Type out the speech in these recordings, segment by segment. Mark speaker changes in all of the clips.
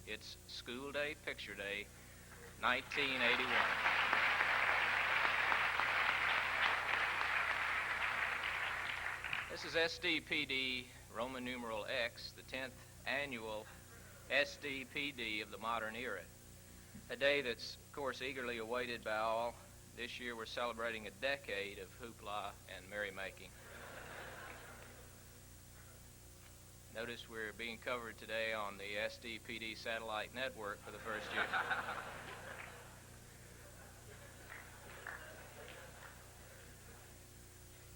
Speaker 1: It's School Day, Picture Day, 1981. This is SDPD, Roman numeral X, the 10th annual SDPD of the modern era. A day that's, of course, eagerly awaited by all. This year we're celebrating a decade of hoopla and merrymaking. Notice we're being covered today on the SDPD satellite network for the first year.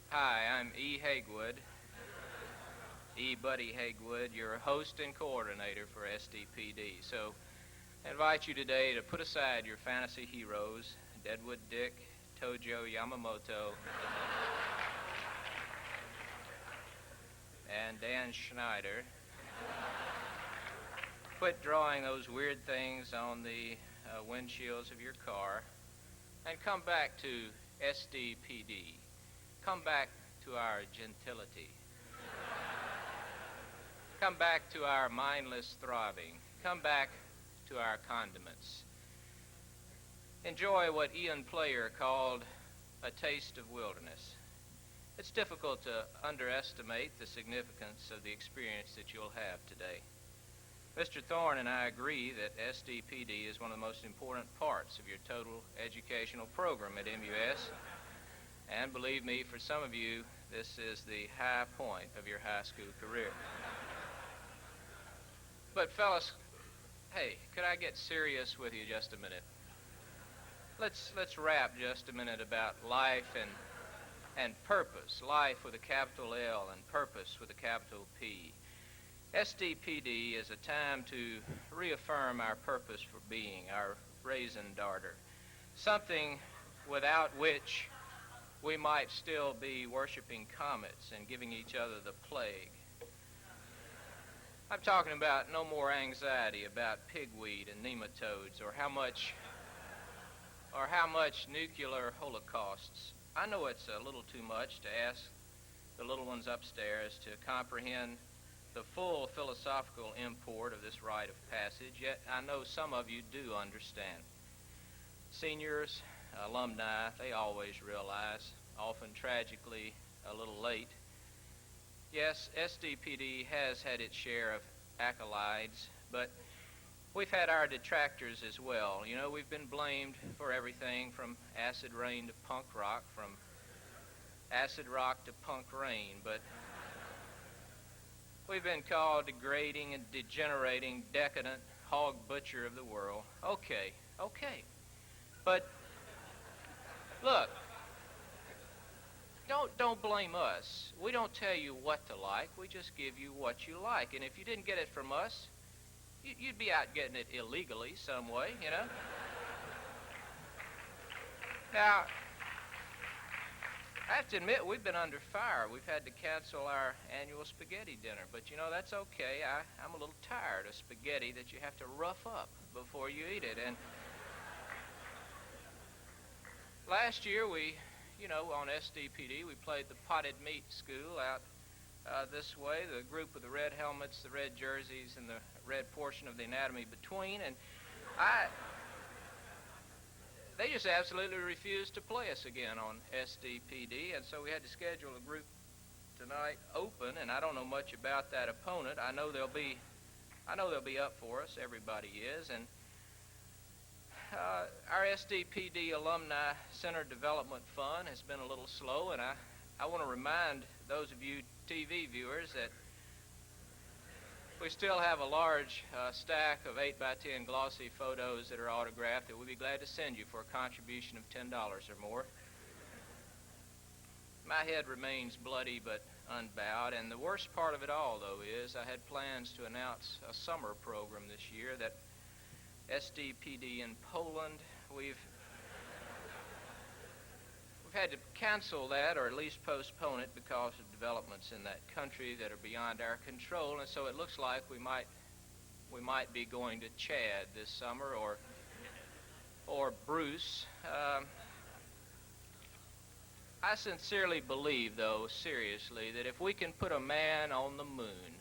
Speaker 1: Hi, I'm E. Haguewood, E. Buddy Haguewood, your host and coordinator for SDPD. So I invite you today to put aside your fantasy heroes, Deadwood Dick, Tojo Yamamoto, and Dan Schneider. Quit drawing those weird things on the windshields of your car and come back to SDPD. Come back to our gentility. Come back to our mindless throbbing. Come back to our condiments. Enjoy what Ian Player called a taste of wilderness. It's difficult to underestimate the significance of the experience that you'll have today. Mr. Thorne and I agree that SDPD is one of the most important parts of your total educational program at MUS. And believe me, for some of you, this is the high point of your high school career. But fellas, hey, could I get serious with you just a minute? Let's rap just a minute about life and purpose. Life with a capital L and purpose with a capital P. SDPD is a time to reaffirm our purpose for being, our raisin darter. Something without which we might still be worshiping comets and giving each other the plague. I'm talking about no more anxiety about pigweed and nematodes or how much nuclear holocausts. I know it's a little too much to ask the little ones upstairs to comprehend the full philosophical import of this rite of passage, yet I know some of you do understand. Seniors, alumni, they always realize, often tragically a little late. Yes, SDPD has had its share of accolades, but we've had our detractors as well. You know, we've been blamed for everything from acid rain to punk rock, from acid rock to punk rain, but we've been called degrading and degenerating, decadent, hog butcher of the world. Okay. But look, don't blame us. We don't tell you what to like. We just give you what you like. And if you didn't get it from us, you'd be out getting it illegally some way, you know? Now, I have to admit, we've been under fire. We've had to cancel our annual spaghetti dinner. But, you know, that's okay. I'm a little tired of spaghetti that you have to rough up before you eat it. And last year, on SDPD, we played the potted meat school out this way, the group with the red helmets, the red jerseys, and the red portion of the anatomy between, and they just absolutely refused to play us again on SDPD, and so we had to schedule a group tonight open, and I don't know much about that opponent. I know they'll be up for us. Everybody is, and our SDPD Alumni Center Development Fund has been a little slow, and I want to remind those of you TV viewers that we still have a large stack of 8x10 glossy photos that are autographed that we'd be glad to send you for a contribution of $10 or more. My head remains bloody but unbowed, and the worst part of it all, though, is I had plans to announce a summer program this year that SDPD in Poland, we've had to cancel that or at least postpone it because of developments in that country that are beyond our control, and so it looks like we might be going to Chad this summer or Bruce. I sincerely believe, though, seriously, that if we can put a man on the moon,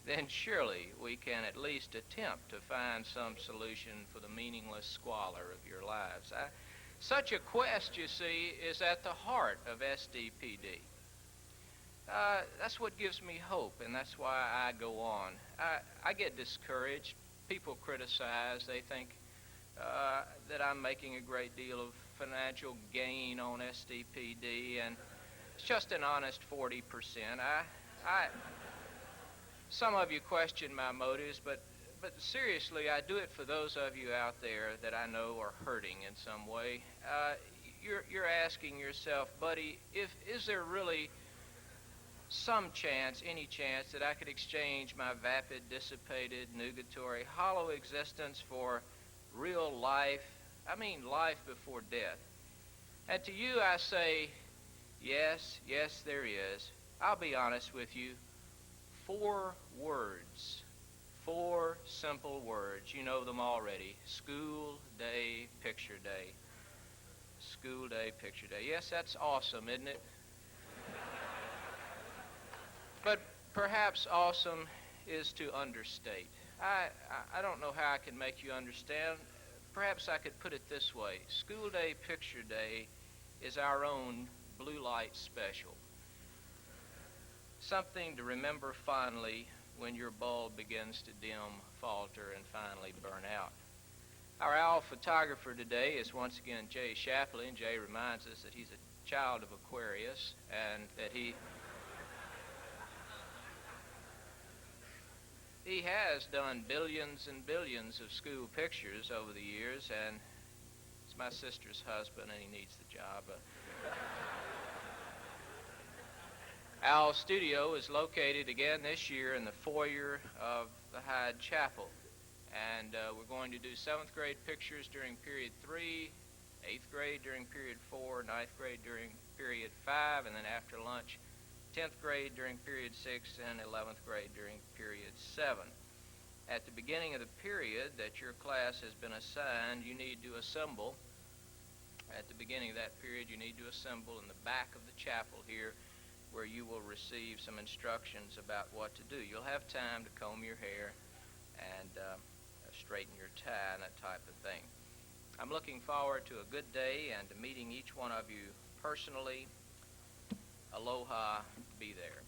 Speaker 1: then surely we can at least attempt to find some solution for the meaningless squalor of your lives. Such a quest, you see, is at the heart of SDPD. That's what gives me hope, and that's why I go on. I get discouraged. People criticize. They think that I'm making a great deal of financial gain on SDPD, and it's just an honest 40%. Some of you question my motives, but seriously, I do it for those of you out there that I know are hurting in some way. You're asking yourself, Buddy, is there really some chance, any chance, that I could exchange my vapid, dissipated, nugatory, hollow existence for real life? I mean life before death. And to you I say, yes, there is. I'll be honest with you. 4 words. 4 simple words. You know them already. School day, picture day. School day, picture day. Yes, that's awesome, isn't it? But perhaps awesome is to understate. I don't know how I can make you understand. Perhaps I could put it this way. School day, picture day is our own blue light special. Something to remember fondly when your bulb begins to dim, falter, and finally burn out. Our owl photographer today is once again Jay Shapley, and Jay reminds us that he's a child of Aquarius and that he has done billions and billions of school pictures over the years, and it's my sister's husband, and he needs the job. Our studio is located again this year in the foyer of the Hyde Chapel, and we're going to do 7th grade pictures during period 3, 8th grade during period 4, 9th grade during period 5, and then after lunch 10th grade during period 6, and 11th grade during period 7. At the beginning of the period that your class has been assigned, you need to assemble. At the beginning of that period, you need to assemble in the back of the chapel here, where you will receive some instructions about what to do. You'll have time to comb your hair and straighten your tie and that type of thing. I'm looking forward to a good day and to meeting each one of you personally. Aloha, be there.